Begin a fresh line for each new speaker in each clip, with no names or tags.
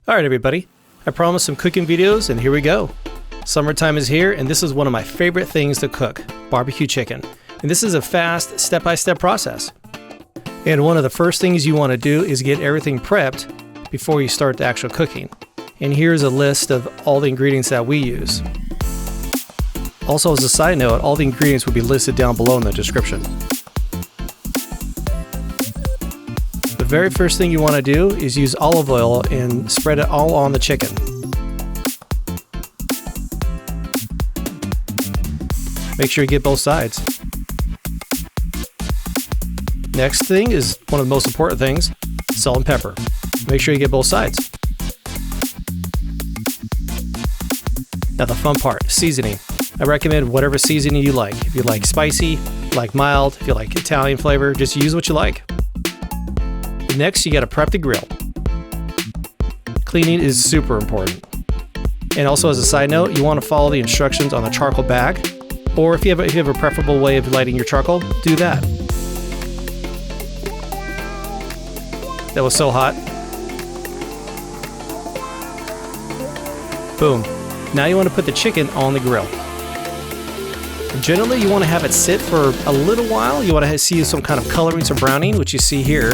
Alright everybody, I promised some cooking videos and here we go. Summertime is here and this is one of my favorite things to cook, barbecue chicken. And this is a fast step-by-step process. And one of the first things you want to do is get everything prepped before you start the actual cooking. And here's a list of all the ingredients that we use. Also, as a side note, all the ingredients will be listed down below in the description. The very first thing you want to do is use olive oil and spread it all on the chicken. Make sure you get both sides. Next thing is one of the most important things, salt and pepper. Make sure you get both sides. Now the fun part, seasoning. I recommend whatever seasoning you like. If you like spicy, like mild, if you like Italian flavor, just use what you like. Next, you gotta prep the grill. Cleaning is super important. And also as a side note, you wanna follow the instructions on the charcoal bag, or if you have a preferable way of lighting your charcoal, do that. That was so hot. Boom. Now you wanna put the chicken on the grill. Generally, you wanna have it sit for a little while. You wanna see some kind of coloring, some browning, which you see here.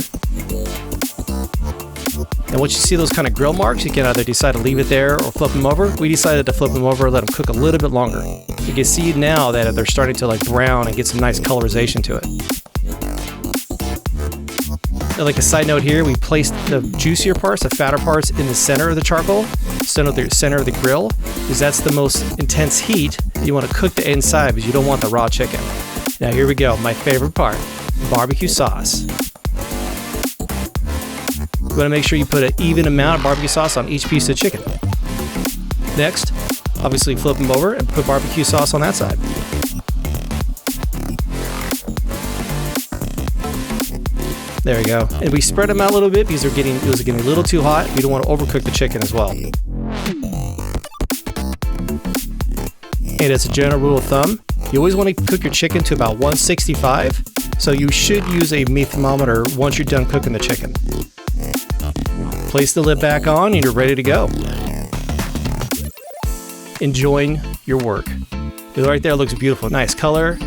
And once you see those kind of grill marks, you can either decide to leave it there or flip them over. We decided to flip them over, let them cook a little bit longer. You can see now that they're starting to like brown and get some nice colorization to it. And like a side note here, we placed the juicier parts, the fatter parts in the center of the charcoal, center of the grill, because that's the most intense heat. You want to cook the inside because you don't want the raw chicken. Now here we go, my favorite part, barbecue sauce. You want to make sure you put an even amount of barbecue sauce on each piece of chicken. Next, obviously flip them over and put barbecue sauce on that side. There we go. And we spread them out a little bit because it was getting a little too hot. We don't want to overcook the chicken as well. And as a general rule of thumb, you always want to cook your chicken to about 165. So you should use a meat thermometer once you're done cooking the chicken. Place the lid back on and you're ready to go. Enjoying your work. Right there looks beautiful. Nice color.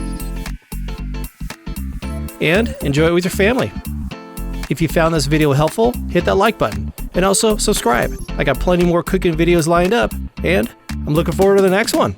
And enjoy it with your family. If you found this video helpful, hit that like button. And also subscribe. I got plenty more cooking videos lined up. And I'm looking forward to the next one.